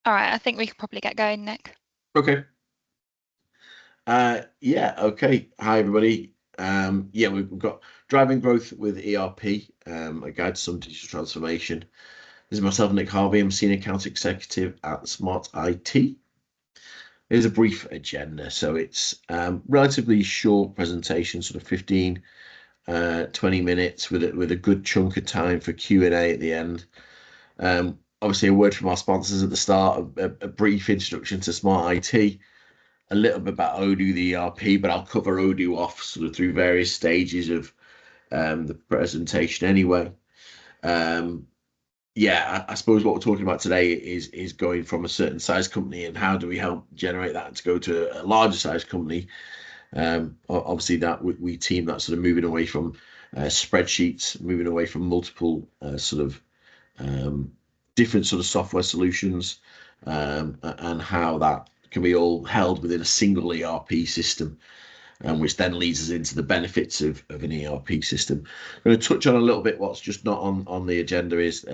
All right, I think we could probably get going, Nick. Okay. Yeah, okay. Hi, everybody. Yeah, we've got Driving Growth with ERP, a guide to some digital transformation. This is myself, Nick Harvey. I'm Senior Account Executive at Smart IT. Here's a brief agenda. So it's relatively short presentation, sort of 15, 20 minutes with a good chunk of time for Q&A at the end. Obviously, a word from our sponsors at the start, a brief introduction to Smart IT, a little bit about Odoo, the ERP, but I'll cover Odoo off sort of through various stages of the presentation anyway. Yeah, I suppose what we're talking about today is going from a certain size company and how do we help generate that to go to a larger size company. Obviously, that we team that sort of moving away from spreadsheets, moving away from multiple sort of different sort of software solutions, and how that can be all held within a single ERP system, which then leads us into the benefits of an ERP system. I'm going to touch on a little bit what's just not on the agenda is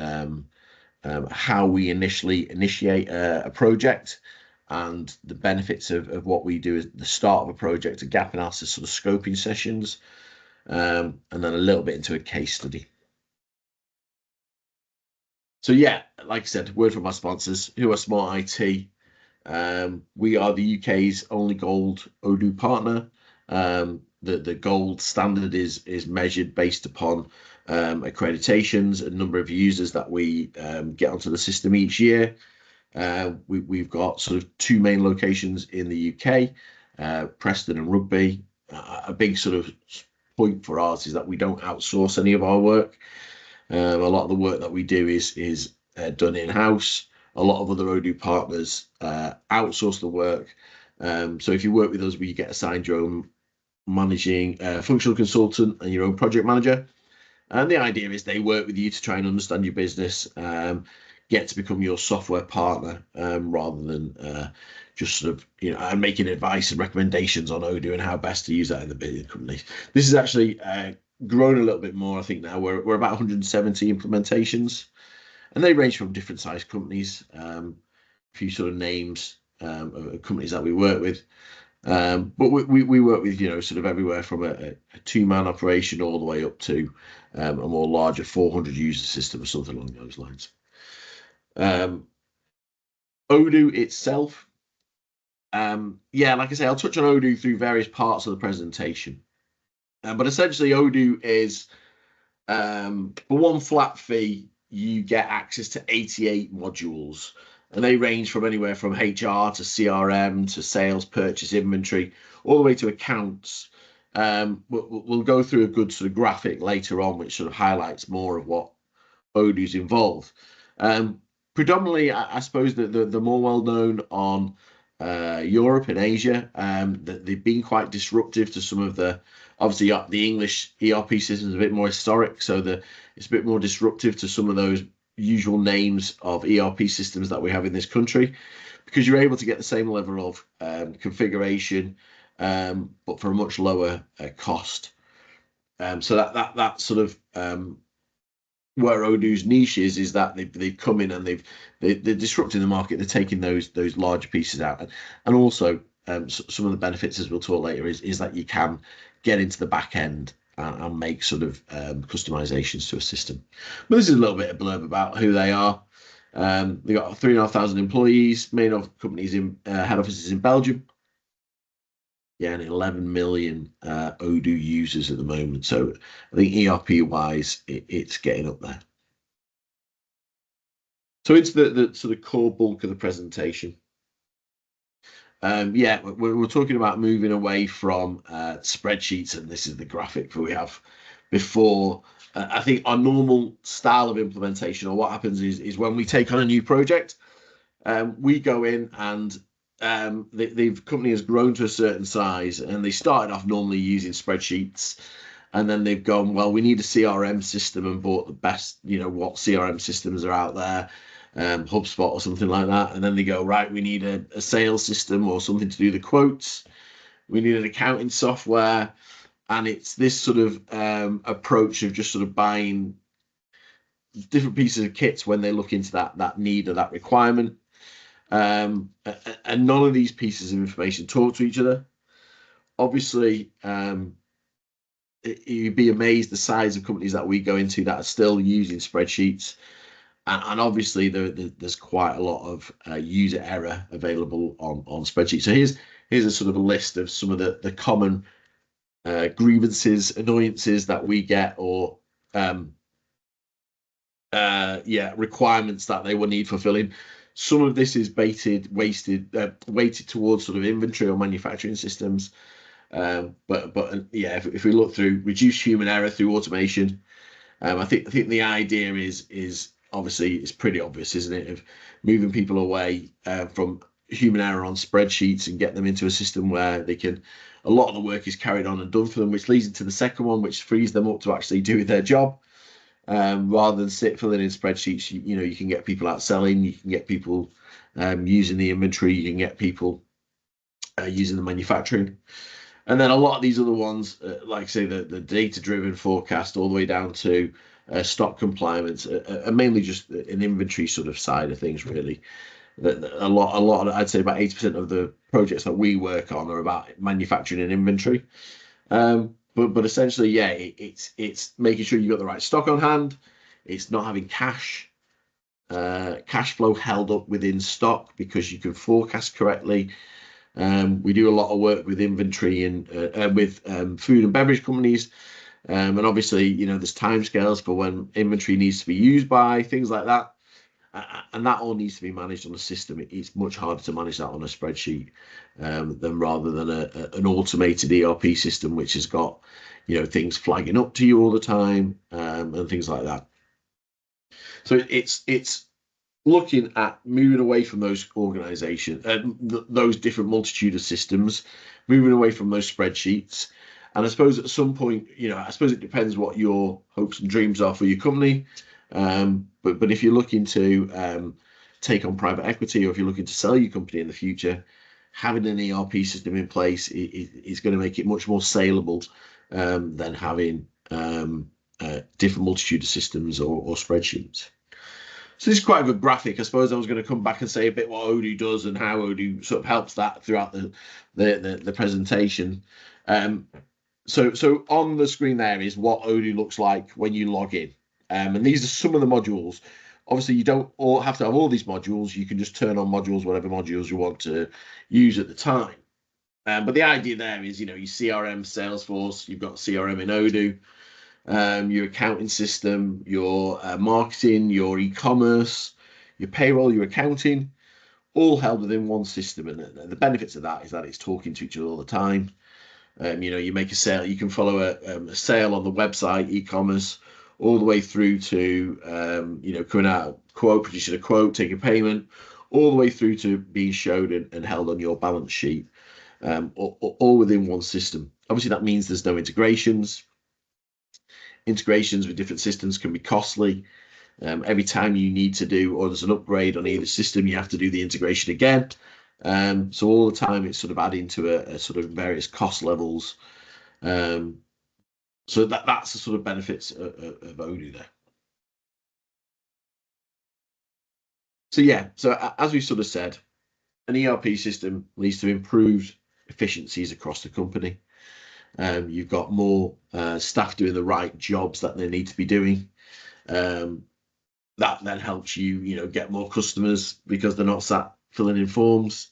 how we initially initiate a project and the benefits of what we do at the start of a project, a gap analysis sort of scoping sessions, and then a little bit into a case study. So yeah, like I said, word from our sponsors, who are Smart IT. We are the UK's only gold Odoo partner. The gold standard is measured based upon accreditations, a number of users that we get onto the system each year. We've got sort of two main locations in the UK, Preston and Rugby. A big sort of point for us is that we don't outsource any of our work. A lot of the work that we do is done in-house. A lot of other Odoo partners outsource the work. So if you work with us, we get assigned your own managing functional consultant and your own project manager. And the idea is they work with you to try and understand your business, get to become your software partner, rather than just sort of, and making advice and recommendations on Odoo and how best to use that in the business company. This is actually grown a little bit more. I think now we're about 170 implementations, and they range from different size companies. A few sort of names of companies that we work with, but we work with sort of everywhere from a two-man operation all the way up to a more larger 400 user system or something along those lines. Odoo itself, yeah, like I say, I'll touch on Odoo through various parts of the presentation. But essentially, Odoo is, for one flat fee, you get access to 88 modules, and they range from anywhere from HR to CRM to sales, purchase, inventory, all the way to accounts. We'll go through a good sort of graphic later on, which sort of highlights more of what Odoo's involved. Predominantly, I suppose the more well-known on Europe and Asia, that they've been quite disruptive to some of the, obviously the English ERP system is a bit more historic, so it's a bit more disruptive to some of those usual names of ERP systems that we have in this country, because you're able to get the same level of configuration, but for a much lower cost. So that sort of where Odoo's niche is that they've come in and they're disrupting the market. They're taking those larger pieces out, and also some of the benefits, as we'll talk later, is that you can get into the back end and make sort of customizations to a system. But this is a little bit of blurb about who they are. They've got 3,500 employees, main of companies in head offices in Belgium. Yeah, and 11 million Odoo users at the moment. So I think ERP wise, it's getting up there. So it's the sort of core bulk of the presentation. Yeah, we're talking about moving away from spreadsheets, and this is the graphic that we have before. I think our normal style of implementation, or what happens is when we take on a new project, we go in and the company has grown to a certain size, and they started off normally using spreadsheets, and then they've gone, well, we need a CRM system, and bought the best, what CRM systems are out there, HubSpot or something like that. And then they go, right, we need a sales system or something to do the quotes. We need an accounting software. And it's this sort of approach of just sort of buying different pieces of kits when they look into that need or that requirement. and none of these pieces of information talk to each other. Obviously, you'd be amazed the size of companies that we go into that are still using spreadsheets. And obviously, there's quite a lot of user error available on spreadsheets. So here's a sort of a list of some of the common grievances, annoyances that we get, or requirements that they will need fulfilling. Some of this is weighted towards sort of inventory or manufacturing systems. But if we look through reduce human error through automation, I think the idea is obviously it's pretty obvious, isn't it, of moving people away from human error on spreadsheets and get them into a system where they can. A lot of the work is carried on and done for them, which leads into the second one, which frees them up to actually do their job. Rather than filling in spreadsheets, you can get people out selling, you can get people using the inventory, you can get people using the manufacturing. And then a lot of these other ones, like say the data-driven forecast, all the way down to stock compliance, are mainly just an inventory sort of side of things, really. A lot. I'd say about 80% of the projects that we work on are about manufacturing and inventory. But essentially, yeah, it's making sure you've got the right stock on hand. It's not having cash flow held up within stock because you can forecast correctly. We do a lot of work with inventory and with food and beverage companies, and obviously, there's timescales for when inventory needs to be used by, things like that. And that all needs to be managed on a system. It's much harder to manage that on a spreadsheet than rather than an automated ERP system, which has got things flagging up to you all the time and things like that. So it's looking at moving away from those organizations, those different multitude of systems, moving away from those spreadsheets. And I suppose at some point, I suppose it depends what your hopes and dreams are for your company. But if you're looking to take on private equity, or if you're looking to sell your company in the future, having an ERP system in place is going to make it much more saleable than having different multitude of systems or spreadsheets. So this is quite a good graphic. I suppose I was going to come back and say a bit what Odoo does and how Odoo sort of helps that throughout the presentation. So on the screen there is what Odoo looks like when you log in. And these are some of the modules. Obviously, you don't all have to have all these modules. You can just turn on modules, whatever modules you want to use at the time. But the idea there is, your CRM, Salesforce, you've got CRM in Odoo, your accounting system, your marketing, your e-commerce, your payroll, your accounting, all held within one system. And the benefits of that is that it's talking to each other all the time. You make a sale, you can follow a sale on the website, e-commerce, all the way through to coming out quote, producing a quote, taking payment, all the way through to being showed and held on your balance sheet, all within one system. Obviously, that means there's no integrations. Integrations with different systems can be costly. Every time you need to do, or there's an upgrade on either system, you have to do the integration again. So all the time it's sort of adding to a sort of various cost levels. So that's the sort of benefits of Odoo there. So yeah, so as we sort of said, an ERP system leads to improved efficiencies across the company. You've got more staff doing the right jobs that they need to be doing. That then helps you, get more customers because they're not sat filling in forms.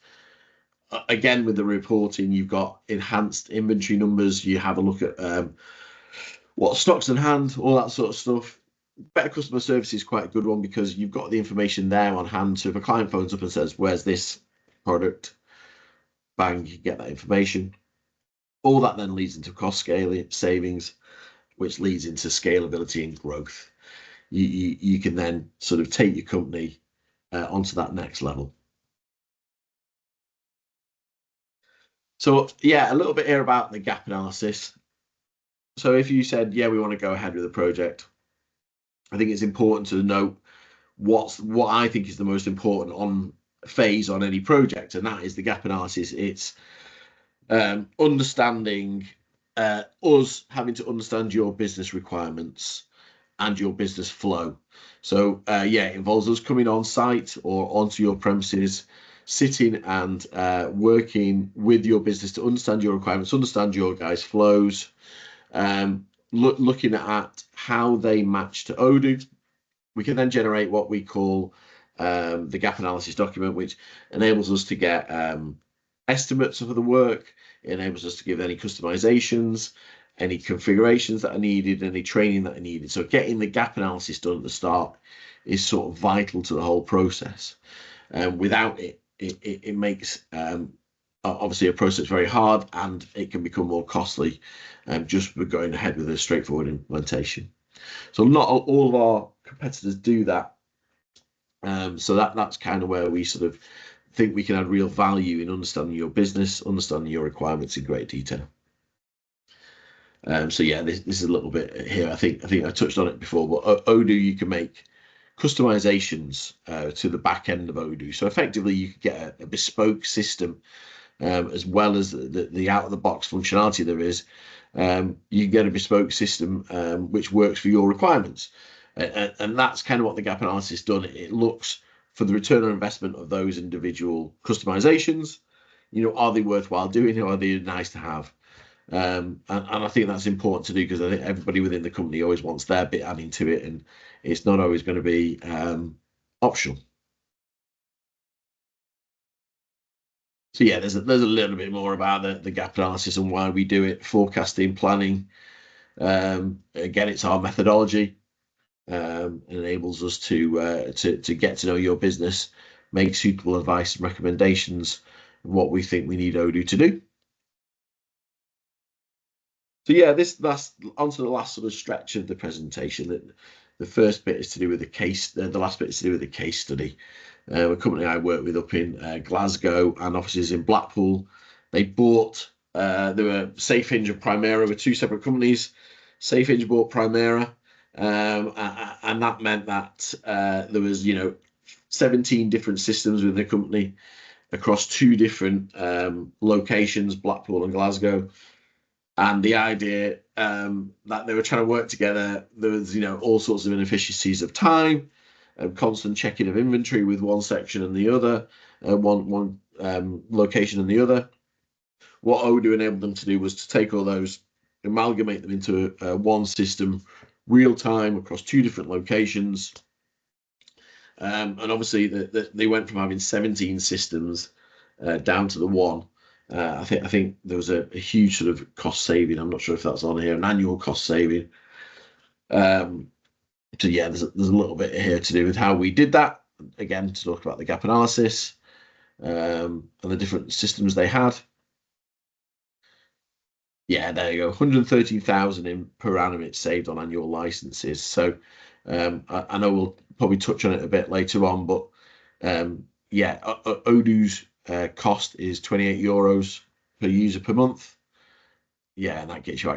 Again, with the reporting, you've got enhanced inventory numbers. You have a look at what stocks in hand, all that sort of stuff. Better customer service is quite a good one because you've got the information there on hand. So if a client phones up and says, "Where's this product?" Bang, you get that information. All that then leads into cost savings, which leads into scalability and growth. You can then sort of take your company onto that next level. So yeah, a little bit here about the gap analysis. So if you said, yeah, we want to go ahead with the project, I think it's important to note what I think is the most important phase on any project, and that is the gap analysis. It's understanding us having to understand your business requirements and your business flow. So it involves us coming on site or onto your premises sitting and working with your business to understand your requirements, understand your guys' flows, looking at how they match to Odoo. We can then generate what we call the gap analysis document, which enables us to get estimates of the work. It enables us to give any customizations, any configurations that are needed, any training that are needed. So getting the gap analysis done at the start is sort of vital to the whole process. Without it, it makes obviously a process very hard, and it can become more costly just for going ahead with a straightforward implementation. So not all of our competitors do that. So that's kind of where we sort of think we can add real value in understanding your business, understanding your requirements in great detail. So yeah, this is a little bit here. I think I touched on it before, but Odoo, you can make customizations to the back end of Odoo. So effectively, you could get a bespoke system as well as the out of the box functionality there is. You can get a bespoke system which works for your requirements. And that's kind of what the gap analysis done. It looks for the return on investment of those individual customizations. You know, are they worthwhile doing, or are they nice to have? And I think that's important to do, because I think everybody within the company always wants their bit adding to it, and it's not always going to be optional. So yeah, there's a little bit more about the gap analysis and why we do it. Forecasting, planning. Again, it's our methodology. Enables us to get to know your business, make suitable advice and recommendations of what we think we need Odoo to do. So yeah, that's onto the last sort of stretch of the presentation. The first bit is to do with the case. The last bit is to do with the case study. A company I work with up in Glasgow and offices in Blackpool. They bought. There were SafeHinge and Primera were two separate companies. SafeHinge bought Primera, and that meant that there was 17 different systems within the company across two different locations, Blackpool and Glasgow. And the idea that they were trying to work together, there was all sorts of inefficiencies of time, constant checking of inventory with one section and the other, one location and the other. What Odoo enabled them to do was to take all those, amalgamate them into one system, real time across two different locations. And obviously they went from having 17 systems down to the one. I think there was a huge sort of cost saving. I'm not sure if that's on here, an annual cost saving. So yeah, there's a little bit here to do with how we did that. Again, to talk about the gap analysis and the different systems they had. Yeah, there you go. 113,000 per annum it's saved on annual licenses. So I know we'll probably touch on it a bit later on, but yeah, Odoo's cost is €28 per user per month. Yeah, and that gets you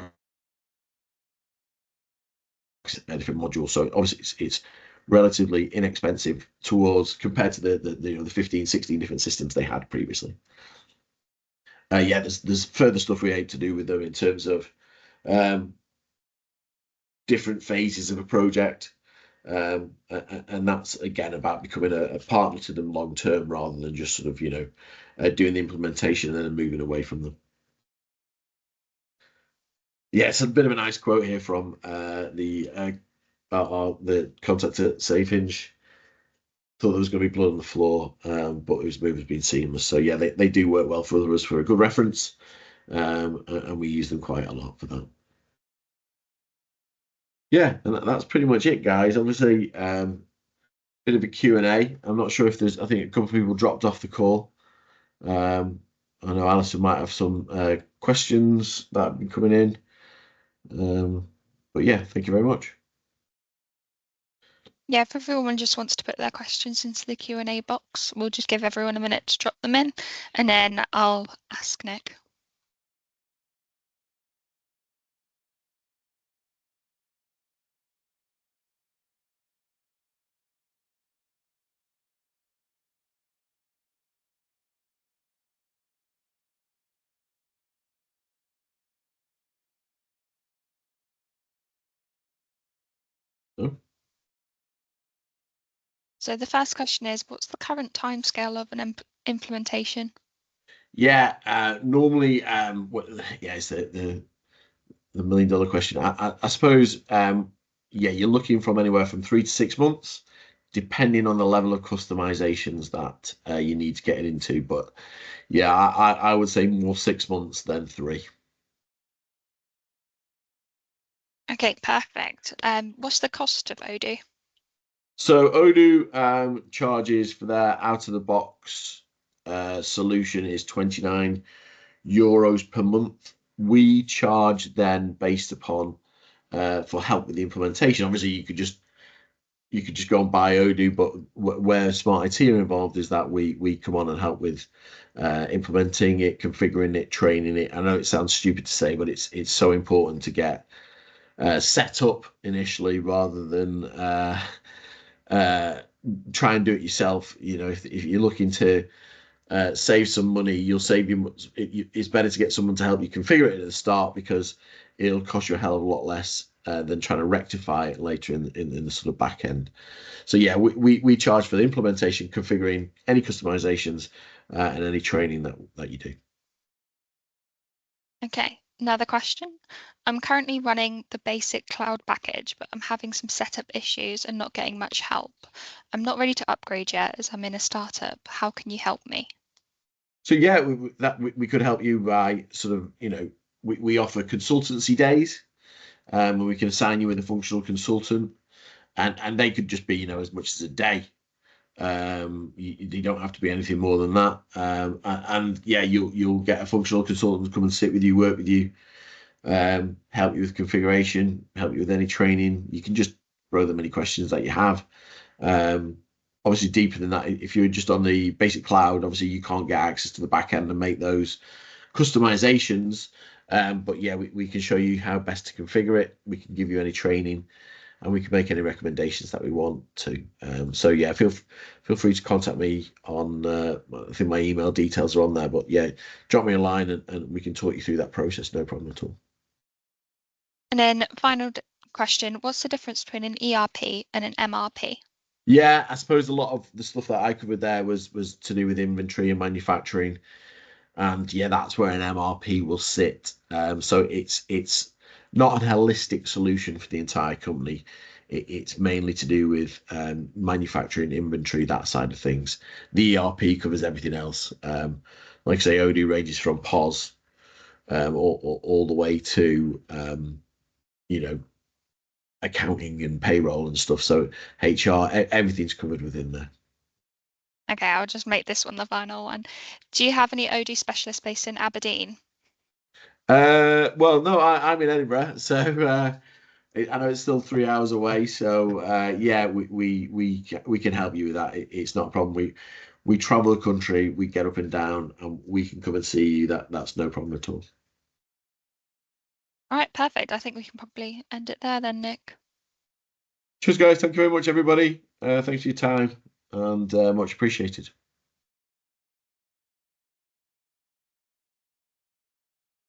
a different module. So obviously it's relatively inexpensive compared to the 15, 16 different systems they had previously. Yeah, there's further stuff we aim to do with them in terms of different phases of a project. And that's again about becoming a partner to them long term, rather than just sort of doing the implementation and then moving away from them. Yeah, it's a bit of a nice quote here from the contact at SafeHinge. Thought there was going to be blood on the floor, but his move has been seamless. So yeah, they do work well for us for a good reference, and we use them quite a lot for that. Yeah, and that's pretty much it, guys. Obviously, bit of a Q&A. I'm not sure if there's. I think a couple of people dropped off the call. I know Alison might have some questions that have been coming in. But yeah, thank you very much. Yeah, if everyone just wants to put their questions into the Q&A box, we'll just give everyone a minute to drop them in, and then I'll ask Nick. Oh. So the first question is, what's the current timescale of an implementation? Yeah, normally, it's the $1 million question. I suppose, yeah, you're looking from anywhere from 3 to 6 months, depending on the level of customizations that you need to get it into. But yeah, I would say more 6 months than 3. Okay, perfect. What's the cost of Odoo? So Odoo charges for their out of the box solution is €29 per month. We charge then based upon for help with the implementation. Obviously, you could just go and buy Odoo, but where Smart IT are involved is that we come on and help with implementing it, configuring it, training it. I know it sounds stupid to say, but it's so important to get set up initially rather than try and do it yourself. You know, if you're looking to save some money, you'll save you. It's better to get someone to help you configure it at the start because it'll cost you a hell of a lot less than trying to rectify it later in the sort of back end. So yeah, we charge for the implementation, configuring any customizations, and any training that you do. Okay, another question. I'm currently running the basic cloud package, but I'm having some setup issues and not getting much help. I'm not ready to upgrade yet as I'm in a startup. How can you help me? So yeah, we could help you by sort of, we offer consultancy days, where we can assign you with a functional consultant, and they could just be, as much as a day. You don't have to be anything more than that. And yeah, you'll get a functional consultant to come and sit with you, work with you, help you with configuration, help you with any training. You can just throw them any questions that you have. Obviously, deeper than that, if you're just on the basic cloud, obviously you can't get access to the back end and make those customizations. But yeah, we can show you how best to configure it. We can give you any training, and we can make any recommendations that we want to. So yeah, feel free to contact me on. I think my email details are on there. But yeah, drop me a line and we can talk you through that process. No problem at all. And then final question, what's the difference between an ERP and an MRP? Yeah, I suppose a lot of the stuff that I covered there was to do with inventory and manufacturing, and yeah, that's where an MRP will sit. So it's not a holistic solution for the entire company. It's mainly to do with manufacturing, inventory, that side of things. The ERP covers everything else. Like I say, Odoo ranges from POS all the way to you know accounting and payroll and stuff. So HR, everything's covered within there. Okay, I'll just make this one the final one. Do you have any Odoo specialists based in Aberdeen? Well, no, I'm in Edinburgh, so I know it's still 3 hours away. So yeah, we can help you with that. It's not a problem. We travel the country, we get up and down, and we can come and see you. That's no problem at all. All right, perfect. I think we can probably end it there then, Nick. Cheers, guys. Thank you very much, everybody. Thanks for your time, and much appreciated.